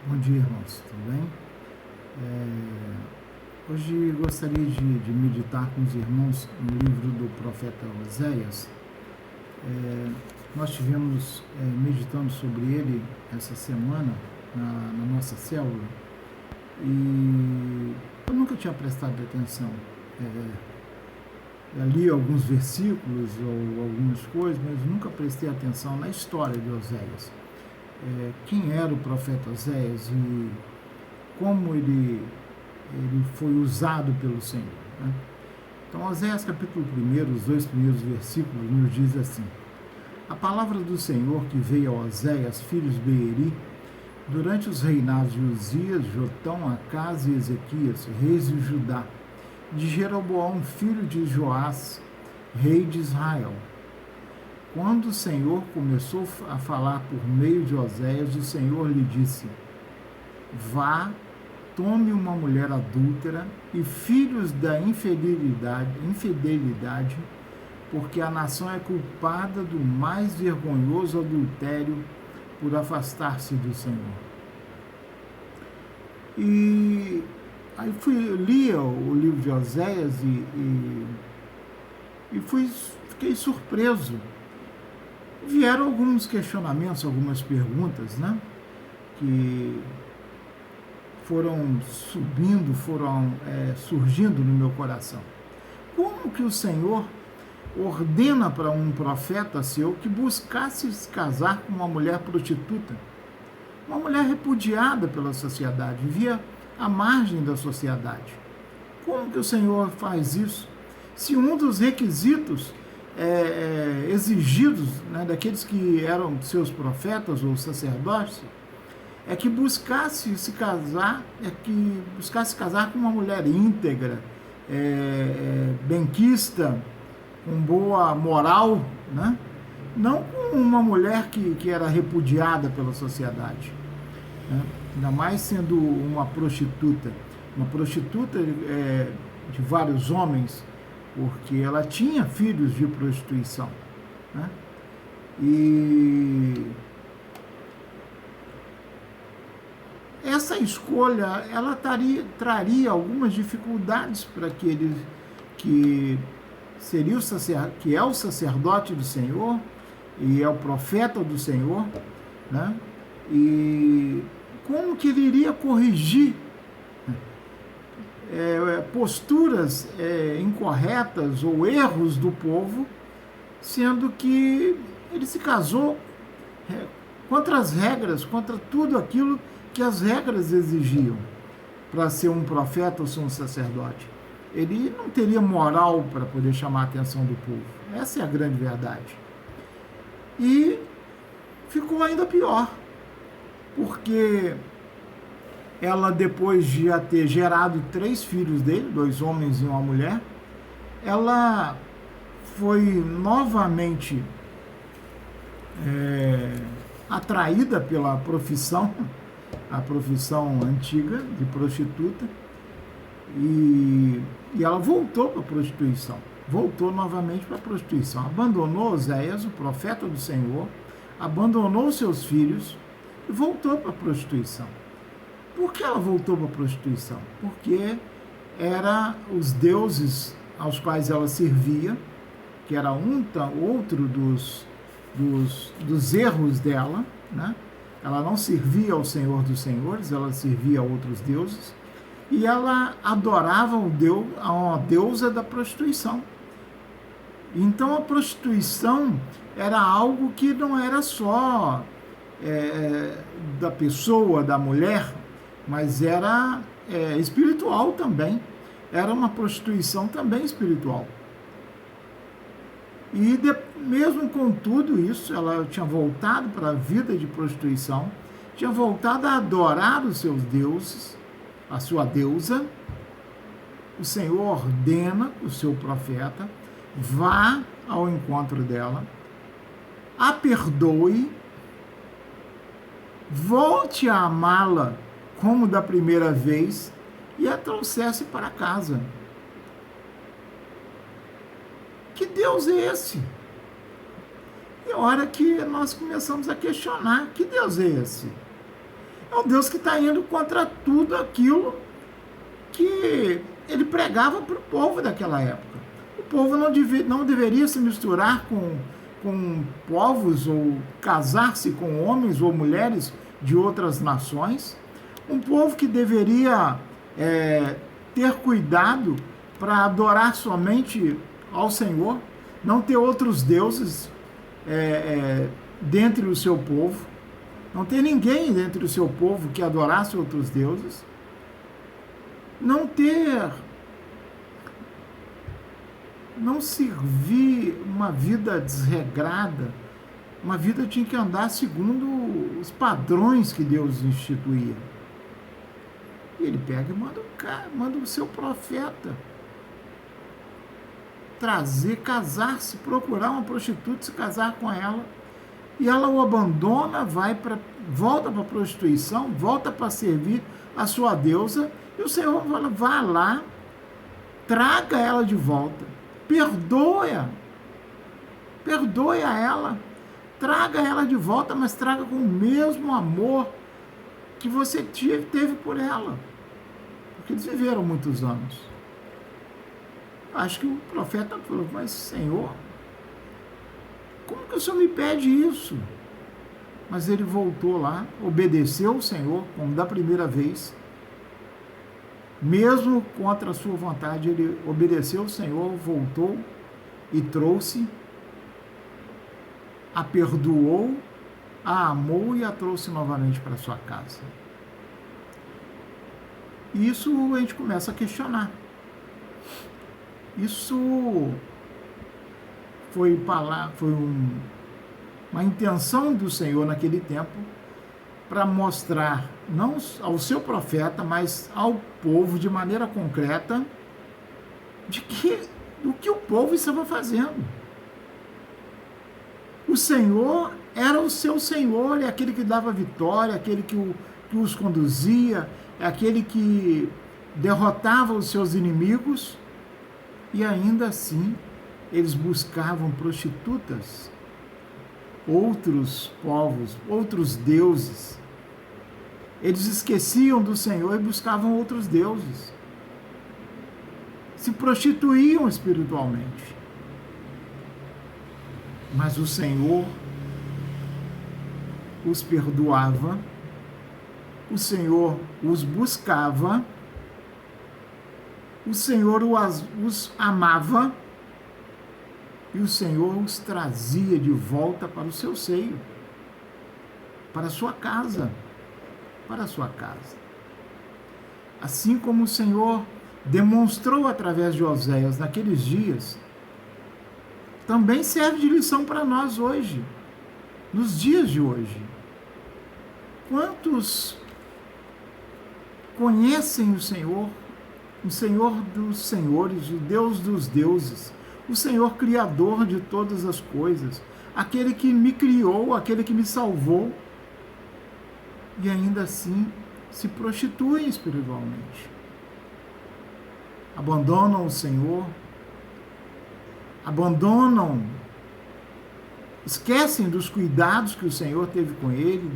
Bom dia, irmãos, tudo bem? Hoje gostaria de meditar com os irmãos no livro do profeta Oséias. Nós tivemos meditando sobre ele essa semana na nossa célula e eu nunca tinha prestado atenção. Eu li alguns versículos ou algumas coisas, mas nunca prestei atenção na história de Oséias. Quem era o profeta Oséias e como ele foi usado pelo Senhor. Né? Então, Oséias capítulo 1, os 2 primeiros versículos, nos diz assim: A palavra do Senhor que veio a Oséias, filhos de Beeri, durante os reinados de Uzias, Jotão, Acás e Ezequias, reis de Judá, de Jeroboão, filho de Joás, rei de Israel. Quando o Senhor começou a falar por meio de Oséias, o Senhor lhe disse: Vá, tome uma mulher adúltera e filhos da infidelidade, porque a nação é culpada do mais vergonhoso adultério por afastar-se do Senhor. E aí li o livro de Oséias e fiquei surpreso. Vieram alguns questionamentos, algumas perguntas, né? Que foram surgindo no meu coração. Como que o Senhor ordena para um profeta seu que buscasse se casar com uma mulher prostituta? Uma mulher repudiada pela sociedade, vivia à margem da sociedade. Como que o Senhor faz isso? Se um dos requisitos exigidos, né, daqueles que eram seus profetas ou sacerdotes, é que buscasse se casar com uma mulher íntegra, benquista, com boa moral, né? Não com uma mulher que era repudiada pela sociedade, né? Ainda mais sendo uma prostituta de vários homens, porque ela tinha filhos de prostituição, né? E essa escolha, ela traria algumas dificuldades para aquele que que é o sacerdote do Senhor e é o profeta do Senhor, né? E como que ele iria corrigir posturas incorretas ou erros do povo, sendo que ele se casou contra as regras, contra tudo aquilo que as regras exigiam para ser um profeta ou ser um sacerdote. Ele não teria moral para poder chamar a atenção do povo. Essa é a grande verdade. E ficou ainda pior, porque ela, depois de já ter gerado 3 filhos dele, 2 homens e uma mulher, ela foi novamente atraída pela profissão, a profissão antiga de prostituta, e ela voltou para a prostituição, voltou novamente para a prostituição, abandonou Oséias, o profeta do Senhor, abandonou seus filhos e voltou para a prostituição. Por que ela voltou para a prostituição? Porque eram os deuses aos quais ela servia, que era outro dos erros dela, né? Ela não servia ao Senhor dos Senhores, ela servia a outros deuses, e ela adorava a deusa da prostituição. Então a prostituição era algo que não era só da pessoa, da mulher, mas era espiritual também. Era uma prostituição também espiritual. E mesmo com tudo isso, ela tinha voltado para a vida de prostituição, tinha voltado a adorar os seus deuses, a sua deusa. O Senhor ordena o seu profeta: vá ao encontro dela, a perdoe, volte a amá-la como da primeira vez e a trouxesse para casa. Que Deus é esse? E a hora que nós começamos a questionar, que Deus é esse? É um Deus que está indo contra tudo aquilo que ele pregava para o povo daquela época. O povo não deveria se misturar com povos ou casar-se com homens ou mulheres de outras nações. Um povo que deveria ter cuidado para adorar somente ao Senhor, não ter outros deuses dentre o seu povo, não ter ninguém dentre o seu povo que adorasse outros deuses, não servir uma vida desregrada. Uma vida tinha que andar segundo os padrões que Deus instituía. E ele pega e manda o seu profeta casar-se, procurar uma prostituta, se casar com ela, e ela o abandona, volta para a prostituição, volta para servir a sua deusa, e o Senhor fala, vá lá, traga ela de volta, perdoe ela, traga ela de volta, mas traga com o mesmo amor que você teve por ela, porque eles viveram muitos anos. Acho que o profeta falou, mas Senhor, como que o Senhor me pede isso? Mas ele voltou lá, obedeceu o Senhor, como da primeira vez, mesmo contra a sua vontade, ele obedeceu o Senhor, voltou e trouxe, a perdoou, a amou e a trouxe novamente para sua casa. E isso a gente começa a questionar. Isso foi uma intenção do Senhor naquele tempo para mostrar, não ao seu profeta, mas ao povo de maneira concreta, do que o povo estava fazendo. O Senhor era o seu Senhor, é aquele que dava vitória, aquele que os conduzia, é aquele que derrotava os seus inimigos, e ainda assim eles buscavam prostitutas, outros povos, outros deuses. Eles esqueciam do Senhor e buscavam outros deuses. Se prostituíam espiritualmente. Mas o Senhor os perdoava, o Senhor os buscava, o Senhor os amava e o Senhor os trazia de volta para o seu seio, para a sua casa, Assim como o Senhor demonstrou através de Oséias naqueles dias, também serve de lição para nós hoje, nos dias de hoje. Quantos conhecem o Senhor dos senhores, o Deus dos deuses, o Senhor criador de todas as coisas, aquele que me criou, aquele que me salvou, e ainda assim se prostituem espiritualmente. Abandonam o Senhor, esquecem dos cuidados que o Senhor teve com ele,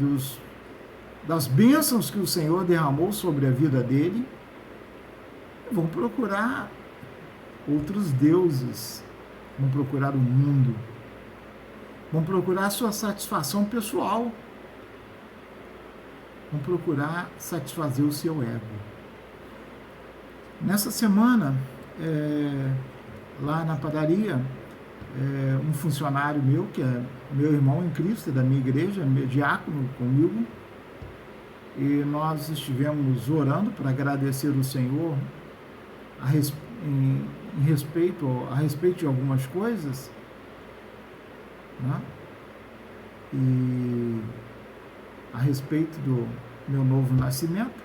das bênçãos que o Senhor derramou sobre a vida dele, e vão procurar outros deuses, vão procurar o mundo, vão procurar a sua satisfação pessoal, vão procurar satisfazer o seu ego. Nessa semana, lá na padaria, um funcionário meu, que é meu irmão em Cristo, da minha igreja, meu diácono comigo, e nós estivemos orando para agradecer o Senhor a respeito de algumas coisas, né? E a respeito do meu novo nascimento,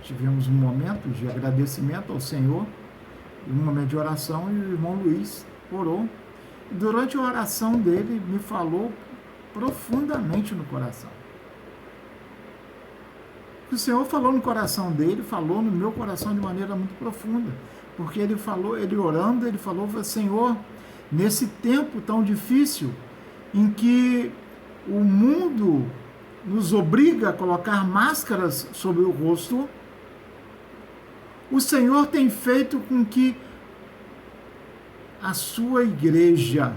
tivemos um momento de agradecimento ao Senhor, um momento de oração, e o irmão Luiz orou. E durante a oração dele, me falou profundamente no coração. O Senhor falou no coração dele, falou no meu coração de maneira muito profunda, porque ele orando, ele falou, Senhor, nesse tempo tão difícil, em que o mundo nos obriga a colocar máscaras sobre o rosto, o Senhor tem feito com que a sua igreja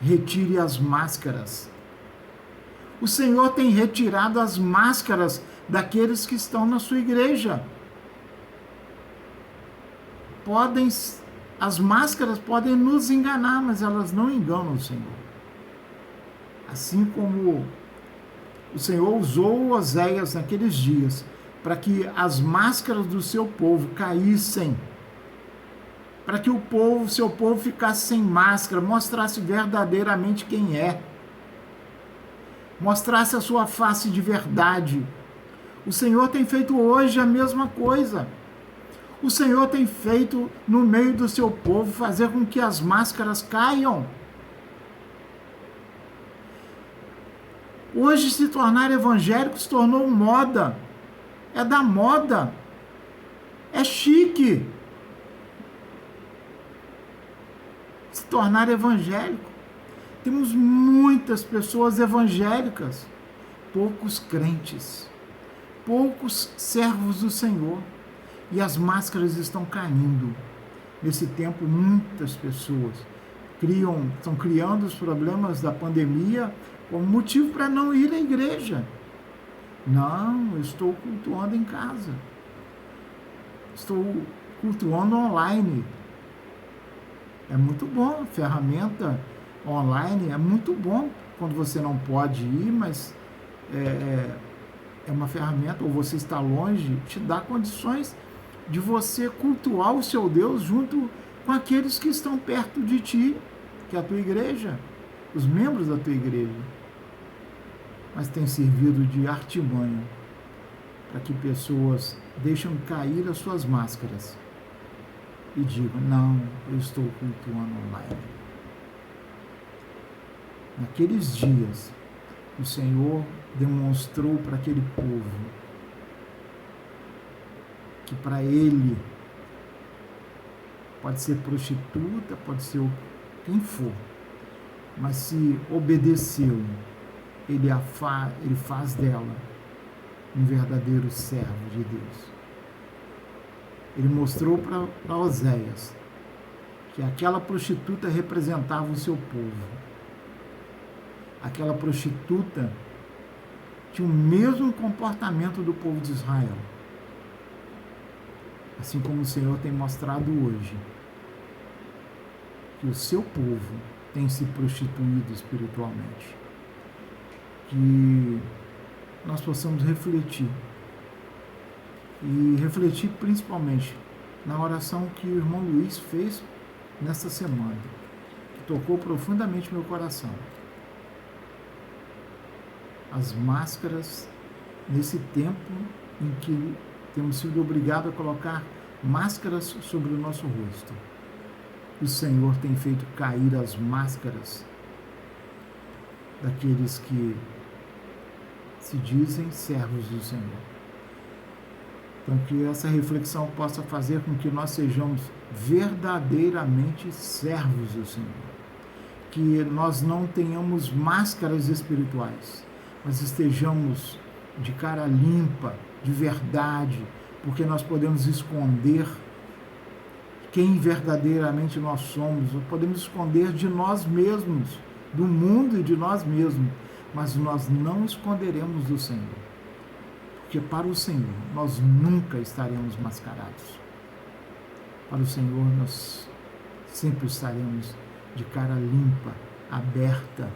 retire as máscaras. O Senhor tem retirado as máscaras daqueles que estão na sua igreja. As máscaras podem nos enganar, mas elas não enganam o Senhor. Assim como o Senhor usou Oséias naqueles dias para que as máscaras do seu povo caíssem, para que seu povo ficasse sem máscara, mostrasse verdadeiramente quem é, mostrasse a sua face de verdade. O Senhor tem feito hoje a mesma coisa. O Senhor tem feito no meio do seu povo fazer com que as máscaras caiam. Hoje se tornar evangélico se tornou moda. É da moda. É chique se tornar evangélico. Temos muitas pessoas evangélicas, poucos crentes, poucos servos do Senhor. E as máscaras estão caindo. Nesse tempo, muitas pessoas estão criando os problemas da pandemia como motivo para não ir à igreja. Não, eu estou cultuando em casa. Estou cultuando online. É muito bom, ferramenta online é muito bom quando você não pode ir, mas é uma ferramenta, ou você está longe, te dá condições de você cultuar o seu Deus junto com aqueles que estão perto de ti, que é a tua igreja, os membros da tua igreja. Mas tem servido de artimanha para que pessoas deixem cair as suas máscaras e digam: não, eu estou cultuando online. Naqueles dias, o Senhor demonstrou para aquele povo que para ele pode ser prostituta, pode ser quem for, mas se obedeceu, ele faz dela um verdadeiro servo de Deus. Ele mostrou para Oséias que aquela prostituta representava o seu povo. Aquela prostituta tinha o mesmo comportamento do povo de Israel. Assim como o Senhor tem mostrado hoje que o seu povo tem se prostituído espiritualmente. Que nós possamos refletir. E refletir principalmente na oração que o irmão Luiz fez nesta semana, que tocou profundamente meu coração. As máscaras, nesse tempo em que temos sido obrigados a colocar máscaras sobre o nosso rosto. O Senhor tem feito cair as máscaras daqueles que se dizem servos do Senhor. Então, que essa reflexão possa fazer com que nós sejamos verdadeiramente servos do Senhor. Que nós não tenhamos máscaras espirituais, mas estejamos de cara limpa, de verdade, porque nós podemos esconder quem verdadeiramente nós somos, nós podemos esconder de nós mesmos, do mundo e de nós mesmos, mas nós não esconderemos do Senhor, porque para o Senhor nós nunca estaremos mascarados. Para o Senhor nós sempre estaremos de cara limpa, aberta,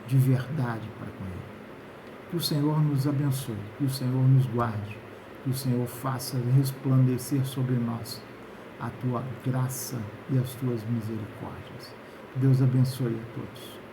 de verdade para com Ele. Que o Senhor nos abençoe, que o Senhor nos guarde, que o Senhor faça resplandecer sobre nós a tua graça e as tuas misericórdias. Deus abençoe a todos.